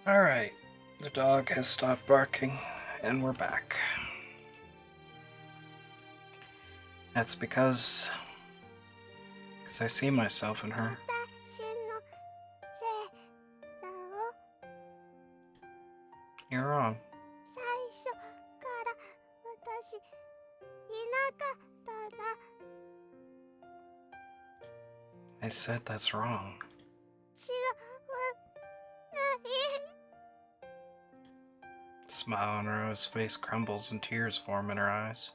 Alright, the dog has stopped barking, and we're back. That's because I see myself in her. You're wrong. I said that's wrong. Smile on Rose' face crumbles and tears form in her eyes.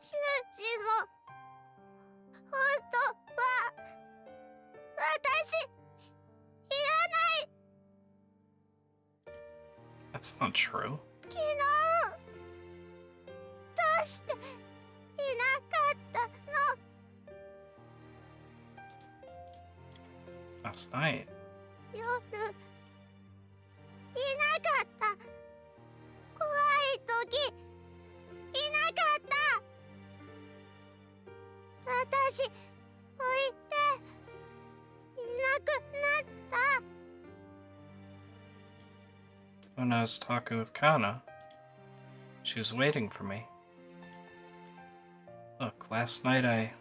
That's not true. Last night. When I was talking with Kana, she was waiting for me. Look, last night I...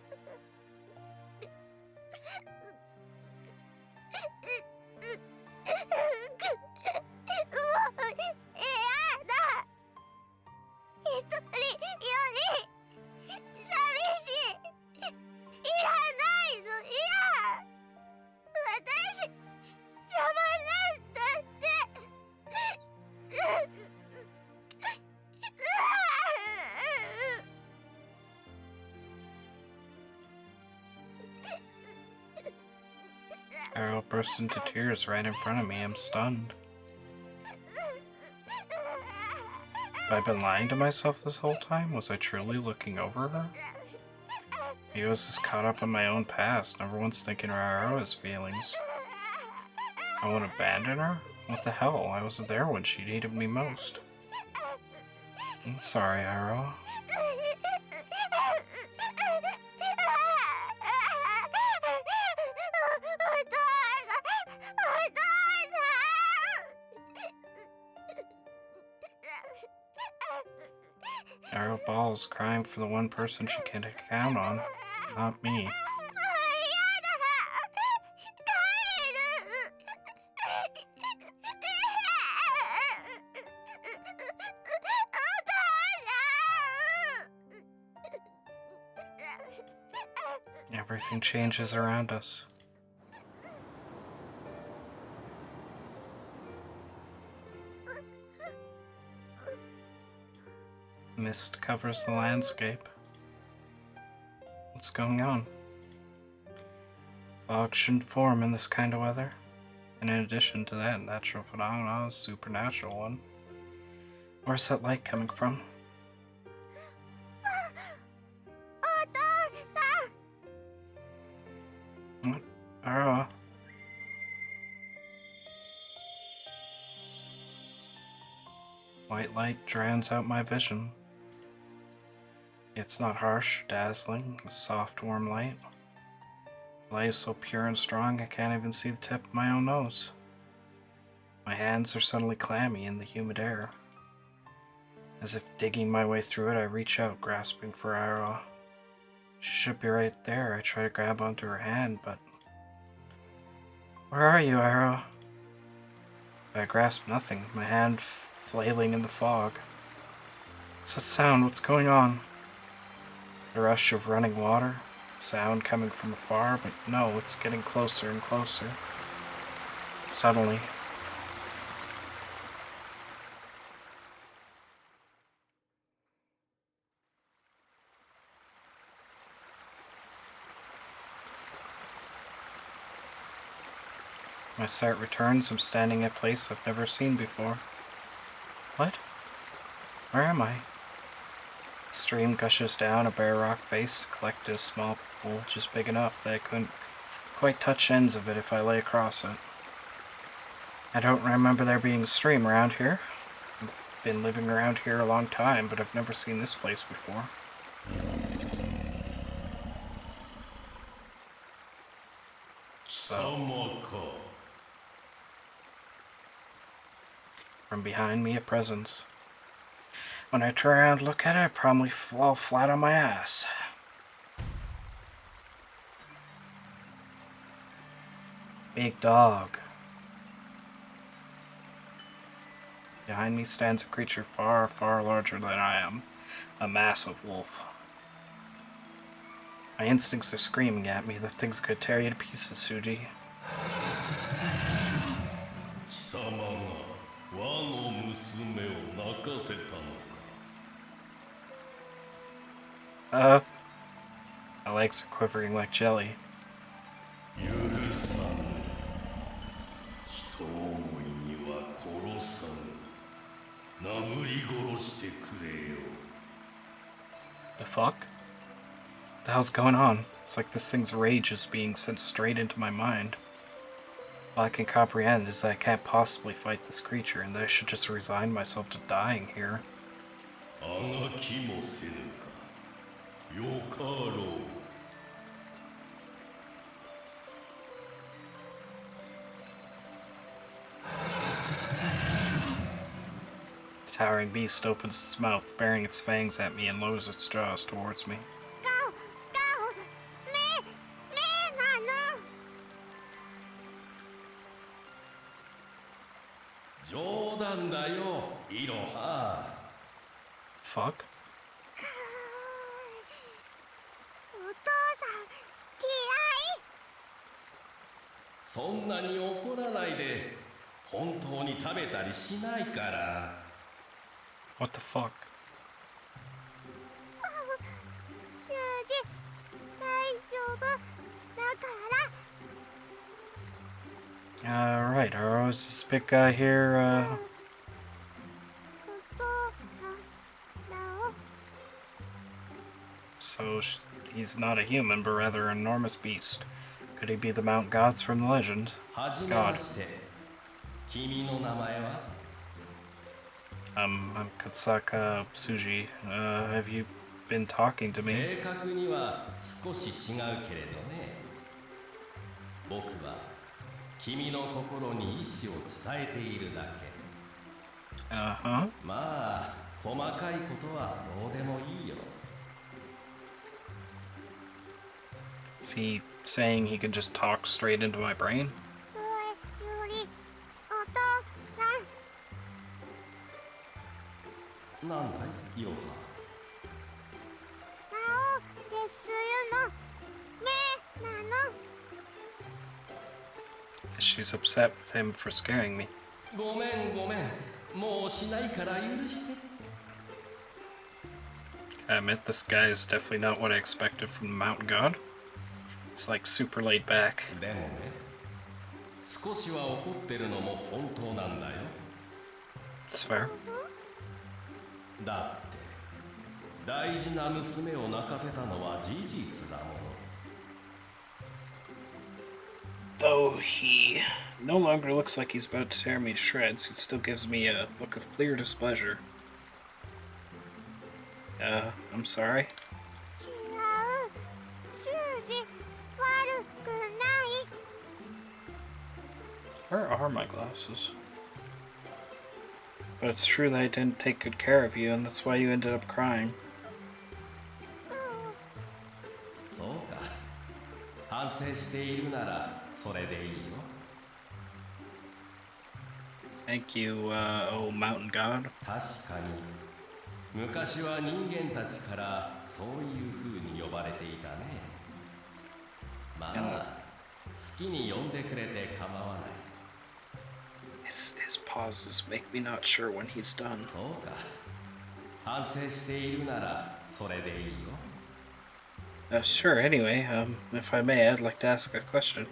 Arrow burst into tears right in front of me. I'm stunned. Have I been lying to myself this whole time? Was I truly looking over her? Maybe I was just caught up in my own past, never once thinking of Arrow's feelings. I won't abandon her? What the hell? I wasn't there when she needed me most. I'm sorry, Arrow. Arrow bawls, crying for the one person she can count on, not me. Everything changes around us. Mist covers the landscape. What's going on? Fog shouldn't form in this kind of weather. And in addition to that natural phenomenon, a supernatural one. Where's that light coming from? What? Arrow. White light drowns out my vision. It's not harsh, dazzling, a soft, warm light. The light is so pure and strong I can't even see the tip of my own nose. My hands are suddenly clammy in the humid air. As if digging my way through it, I reach out, grasping for Arrow. She should be right there. I try to grab onto her hand, but... Where are you, Arrow? I grasp nothing, my hand flailing in the fog. What's that sound? What's going on? The rush of running water, sound coming from afar, but no, it's getting closer and closer. Suddenly, my sight returns. I'm standing in a place I've never seen before. What? Where am I? The stream gushes down a bare rock face, collected a small pool just big enough that I couldn't quite touch ends of it if I lay across it. I don't remember there being a stream around here. I've been living around here a long time, but I've never seen this place before. From behind me, a presence. When I turn around and look at it, I probably fall flat on my ass. Big dog. Behind me stands a creature far, far larger than I am. A massive wolf. My instincts are screaming at me that things could tear you to pieces, Suji. My legs are quivering like jelly. The fuck? What the hell's going on? It's like this thing's rage is being sent straight into my mind. All I can comprehend is that I can't possibly fight this creature and that I should just resign myself to dying here. The towering beast opens its mouth, baring its fangs at me and lowers its jaws towards me. Fuck? What the fuck? Right, is this big guy here, So he's not a human, but rather an enormous beast. Could he be the Mount Gods from the legend? God. I'm Kutsaka Tsuji. Have you been talking to me? Uh-huh. Is he saying he can just talk straight into my brain? She's upset with him for scaring me. I admit, this guy is definitely not what I expected from the Mountain God. It's like super laid back. It's fair. Though he no longer looks like he's about to tear me to shreds, he still gives me a look of clear displeasure. I'm sorry. Where are my glasses? But it's true that I didn't take good care of you, and that's why you ended up crying. Thank you, oh Mountain God. His pauses make me not sure when he's done. Sure, anyway, if I may, I'd like to ask a question.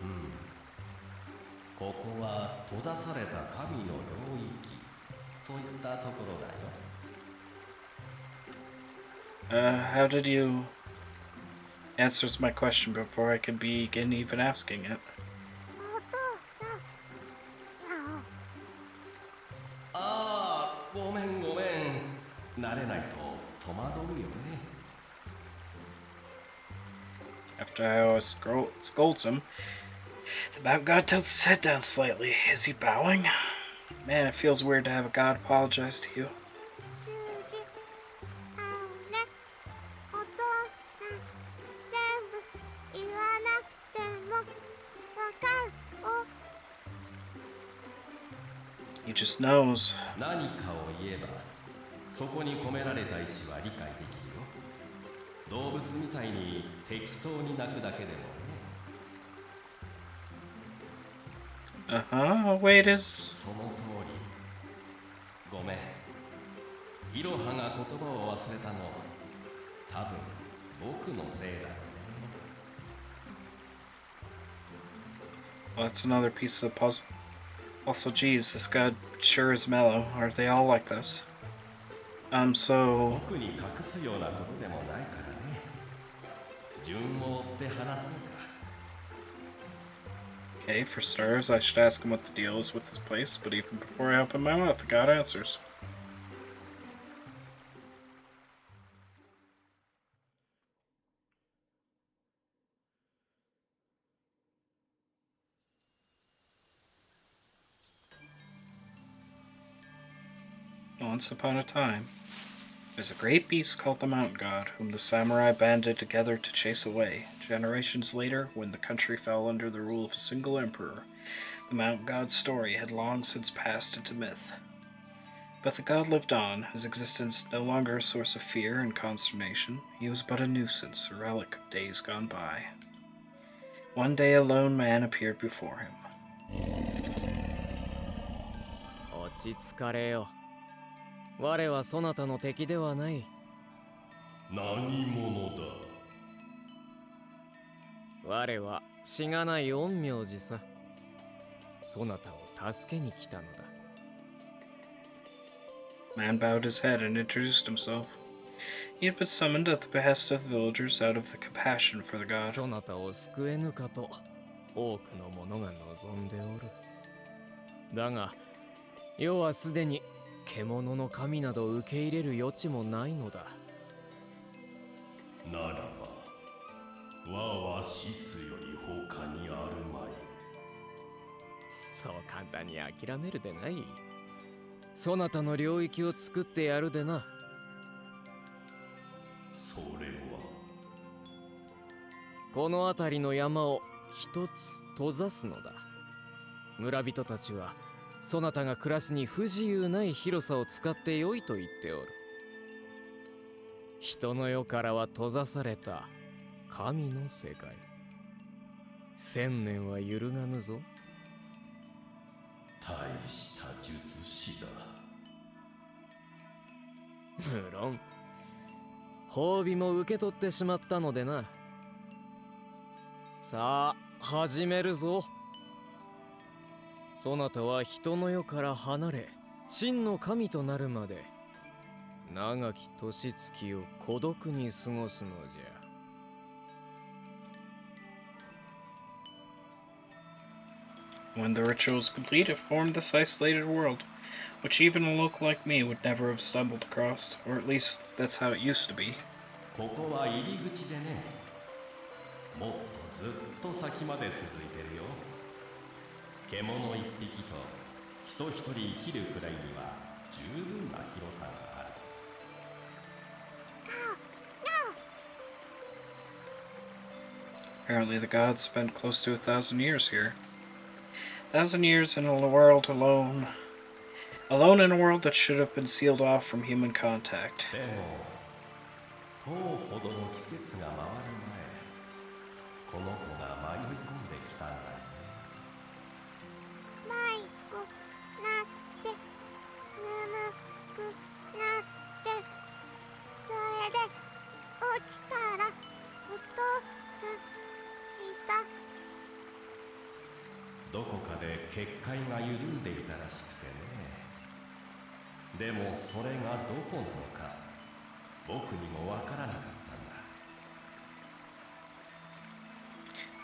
How did you... Answers my question before I could begin even asking it. After I always scolds him, the Mountain God tilts his head down slightly. Is he bowing? Man, it feels weird to have a god apologize to you. 数字青ねお父さん全部言わなくてもわかるお He just knows. 何かを言えばそこに込められた意思は理解できるよ。動物みたいに適当に鳴くだけでもね。Wait, is... その通り。ごめん。イロハが言葉を忘れたのは多分僕のせいだよね。Well, that's another piece of the puzzle. Also, geez, this god sure is mellow. Are they all like this? So... 僕に隠すようなことでもないからね。順を追って話そうか。Okay, for starters, I should ask him what the deal is with this place, but even before I open my mouth, the god answers. Once upon a time, there's a great beast called the Mountain God, whom the samurai banded together to chase away. Generations later, when the country fell under the rule of a single emperor, the Mountain God's story had long since passed into myth. But the god lived on, his existence no longer a source of fear and consternation. He was but a nuisance, a relic of days gone by. One day a lone man appeared before him. 落ち着かれよ。我はそなたの敵ではない。何者だ。我はしがない陰陽師さ。そなたを助けに来たのだ。Man bowed his head and introduced himself. He had been summoned at the behest of the villagers out of the compassion for the god. そなたを救えぬかと多くの者が望んでおる。だが世はすでに獣の神など受け入れる余地もないのだ。ならば我は死すより他にあるまい。そう簡単に諦めるでない。そなたの領域を作ってやるでな。それはこの辺りの山を一つ閉ざすのだ。村人たちはそなたが暮らすに不自由ない広さを使ってよいと言っておる。人の世からは閉ざされた神の世界。1000年は揺るがぬぞ。大した術師だ。無論褒美も受け取ってしまったのでな。さあ始めるぞ。そなたは人の世から離れ真の神となるまで長き年月を孤独に過ごすのじゃ。When the ritual was complete, it formed this isolated world, which even a local like me would never have stumbled across, or at least that's how it used to be. ここは入り口でね。もっとずっと先まで続いてるよ。獣一匹と人一人生きるくらいには十分な広さがある。Apparently the gods spent close to 1,000 years here. 1,000 years in a world alone. Alone in a world that should have been sealed off from human contact. でも10ほどの季節が回る前、この子が迷い込んできたんだよね。迷子なって眠くなってそれで起きたらお父さんいた。どこかで結界が緩んでいたらしくてね。でもそれがどこなのか僕にもわからなかったんだ。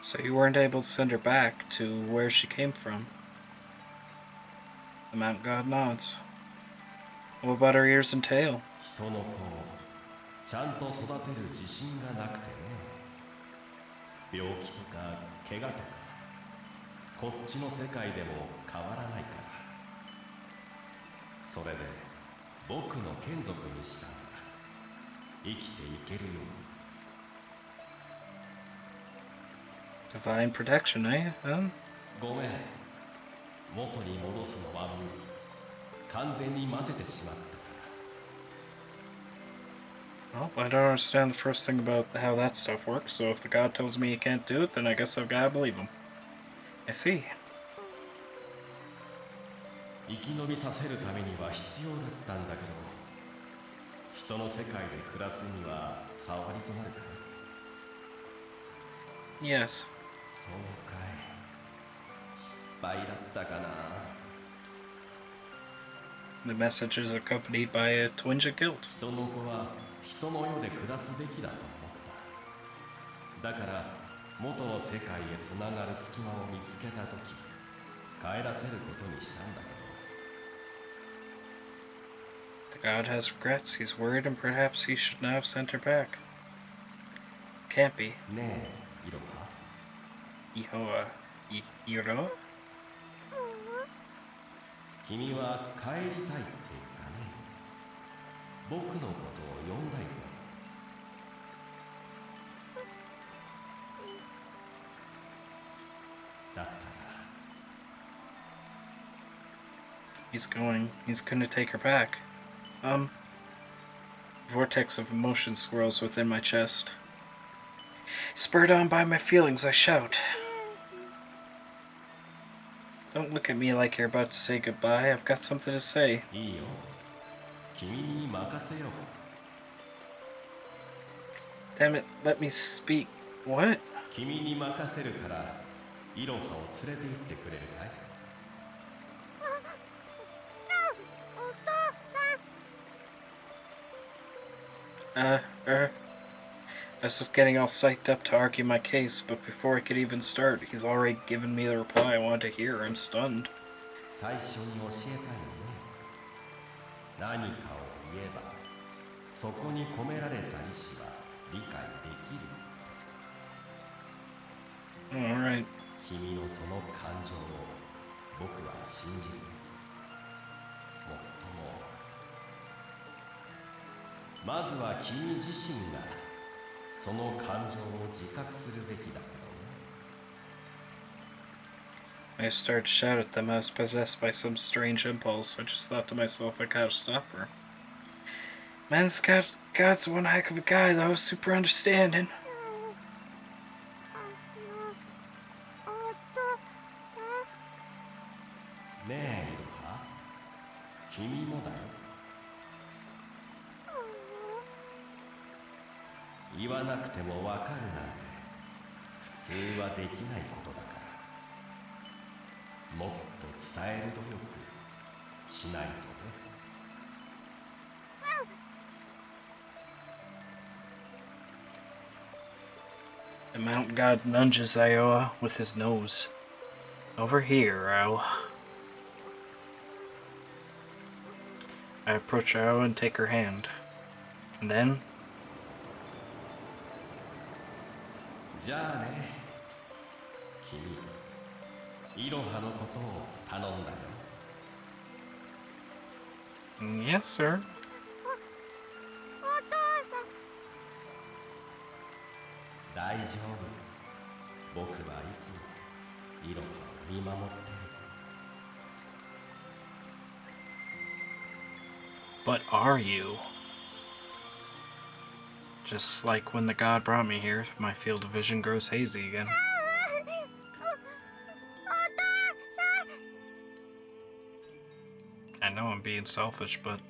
So you weren't able to send her back to where she came from. The mountain god nods. What about her ears and tail? 人の子をちゃんと育てる自信がなくてね。病気とか怪我とかこっちの世界でも変わらないから。それで僕の眷属にしたんだ。生きていけるように。 Divine protection, eh? Huh? ごめん、元に戻すのは無理。完全に混ぜてしまったから。 Well, I don't understand the first thing about how that stuff works, so if the god tells me he can't do it, then I guess I've gotta believe him. I see. 生き延びさせるためには必要だったんだけど、人の世界で暮らすには触りとなるかい。 Yes. そうかい。失敗だったかな。 The message is accompanied by a twinge of guilt. 人の子は人の世で暮らすべきだと思った。だから元の世界へつながる隙間を見つけたとき、帰らせることにしたんだけど。 The god has regrets. He's worried, and perhaps he should not have sent her back. Can't be. ねえ、イロハ。 Iro? 君は帰りたいって言ったね。僕のことを呼んだよね。だったら He's gonna take her back. Vortex of emotion swirls within my chest. Spurred on by my feelings, I shout. Don't look at me like you're about to say goodbye. I've got something to say. いいよ。君に任せよう。 Damn it, let me speak. What? 君に任せるから、イロハを連れて行ってくれるかい？ I was just getting all psyched up to argue my case, but before I could even start, he's already given me the reply I wanted to hear. I'm stunned. 最初に教えたよね。何かを言えば、そこに込められた意志は理解できる。 Alright. 君のその感情を僕は信じる。もっとも、まずは君自身がその感情を自覚するべきだけどね。 I started to shout at them. I was possessed by some strange impulse. I just thought to myself, I gotta stop her. Man, this god's one heck of a guy, though. Super understanding. ねえ、イロハ、君もだよ。言わなくてもわかるなんて普通はできないことだから、もっと伝える努力しないとね。 The mountain god nudges Iowa with his nose. Over here, Iowa. I approach Iowa and take her hand. And then... じゃあね、君、イロハのことを頼んだよ。 Yes, sir. 大丈夫。僕はいつもイロハを見守ってる。 But are you? Just like when the god brought me here, my field of vision grows hazy again. I know I'm being selfish, but...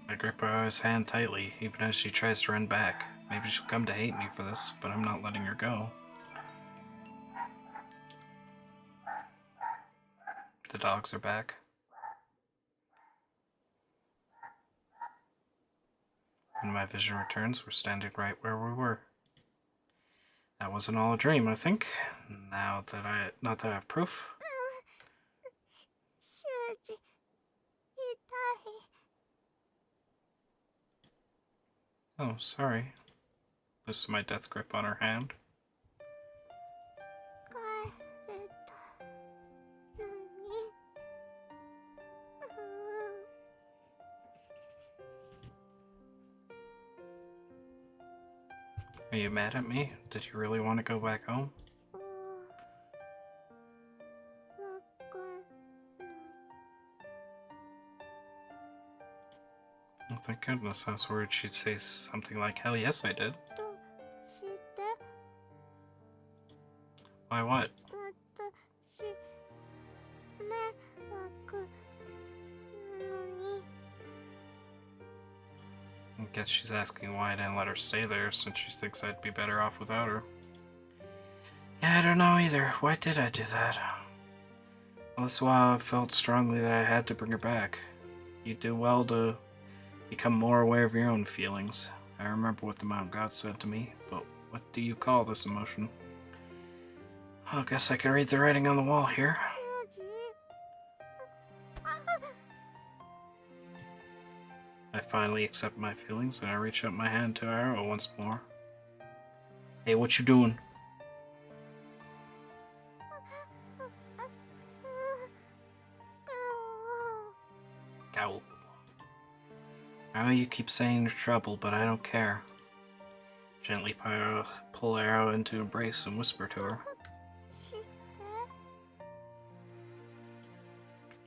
I grip Iowa's hand tightly, even as she tries to run back. Maybe she'll come to hate me for this, but I'm not letting her go. The dogs are back. When my vision returns, we're standing right where we were. That wasn't all a dream, I think. Not that I have proof. Oh, sorry. This is my death grip on her hand. Are you mad at me? Did you really want to go back home? わかんない Oh, thank goodness. I was worried she'd say something like, hell yes, I did. どうして Why what? 私迷惑なのに I guess she's asking why I didn't let her stay there since she thinks I'd be better off without her. Yeah, I don't know either. Why did I do that? All this while I felt strongly that I had to bring her back. You do well to become more aware of your own feelings. I remember what the mountain god said to me, but what do you call this emotion? I guess I can read the writing on the wall here. 修二 I finally accept my feelings and I reach out my hand to Arrow once more. Hey, what you doing? Ow. Arrow, you keep saying you're trouble, but I don't care. Gently pull Arrow into embrace and whisper to her. して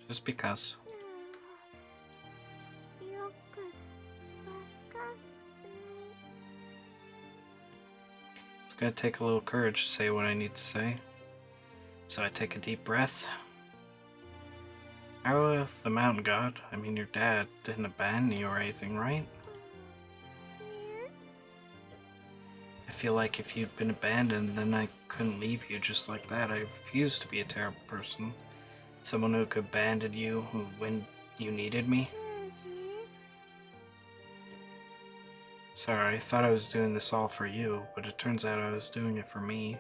Just because. よくわかんない It's gonna take a little courage to say what I need to say. So I take a deep breath. Arrow, the mountain god, I mean your dad, didn't abandon you or anything, right? I feel like if you'd been abandoned, then I couldn't leave you just like that. I refuse to be a terrible person. Someone who could abandon you when you needed me. 修二 Sorry, I thought I was doing this all for you, but it turns out I was doing it for me.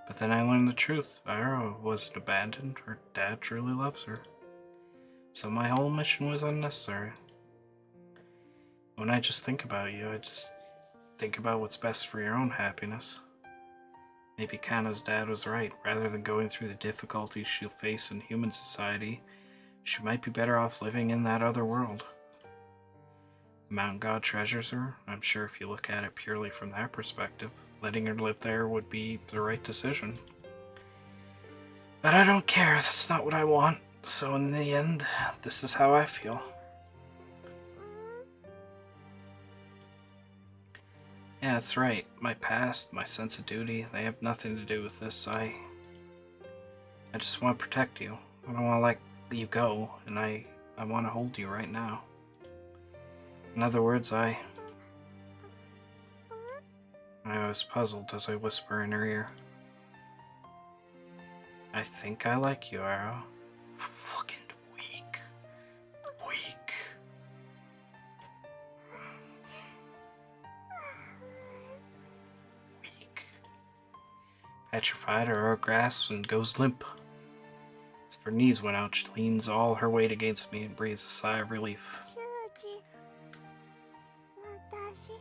But then I learned the truth. Ira wasn't abandoned. Her dad truly loves her. So my whole mission was unnecessary. When I just think about you, I just think about what's best for your own happiness. Maybe Kana's dad was right. Rather than going through the difficulties she'll face in human society, she might be better off living in that other world. The mountain god treasures her. I'm sure if you look at it purely from that perspective, letting her live there would be the right decision. But I don't care. That's not what I want. So in the end, this is how I feel. Yeah, that's right. My past, my sense of duty, they have nothing to do with this. I just want to protect you. I don't want to let you go, and I want to hold you right now. In other words, I was puzzled as I whisper in her ear. I think I like you, Arrow. Fucking weak. Weak. Weak. Petrified, Arrow grasps and goes limp. As her knees went out, she leans all her weight against me and breathes a sigh of relief. 修二私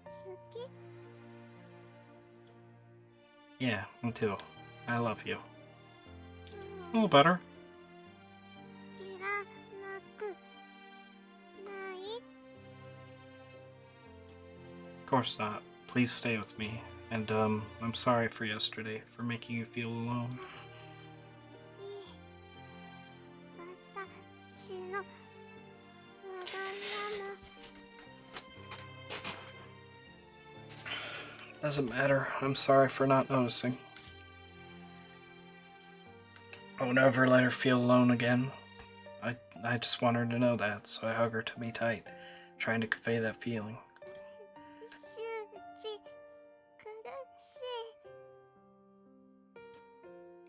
好き Yeah, me too. I love you. A little better. いらなくない Of course not. Please stay with me. And, I'm sorry for yesterday, for making you feel alone. いい私のわがまま Doesn't matter. I'm sorry for not noticing. I would never let her feel alone again. I just want her to know that, so I hug her to me tight, trying to convey that feeling. 修二苦し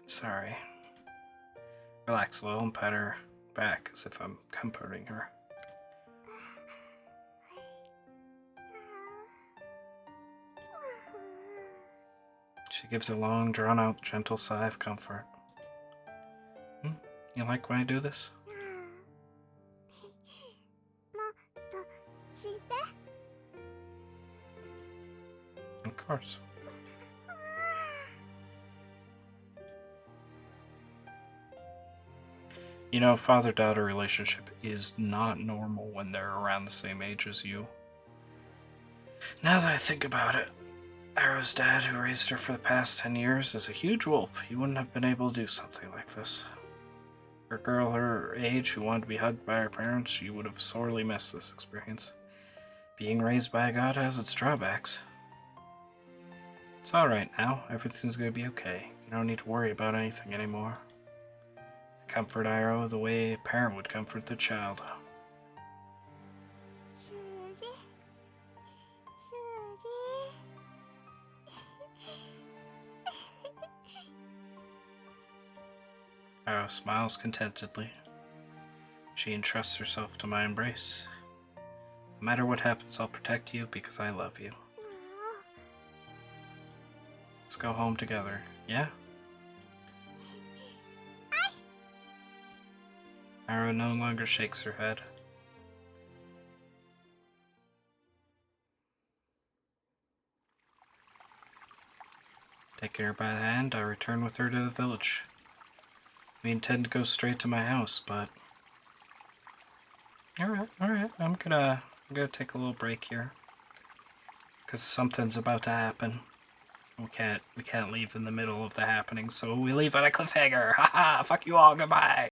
い Sorry. Relax a little and pat her back as if I'm comforting her. She gives a long, drawn-out, gentle sigh of comfort. You like when I do this? もっとして Of course. You know, father-daughter relationship is not normal when they're around the same age as you. Now that I think about it, Arrow's dad, who raised her for the past 10 years, is a huge wolf. He wouldn't have been able to do something like this. For a girl her age who wanted to be hugged by her parents, she would have sorely missed this experience. Being raised by a god has its drawbacks. It's alright now. Everything's gonna be okay. You don't need to worry about anything anymore. Comfort Arrow the way a parent would comfort their child. 数字数字 Arrow smiles contentedly. She entrusts herself to my embrace. No matter what happens, I'll protect you because I love you. もう Let's go home together, yeah? Arrow no longer shakes her head. Taking her by the hand, I return with her to the village. We intend to go straight to my house, but... Alright, I'm gonna take a little break here. Because something's about to happen. We can't leave in the middle of the happening, so we leave on a cliffhanger. Haha, fuck you all, goodbye!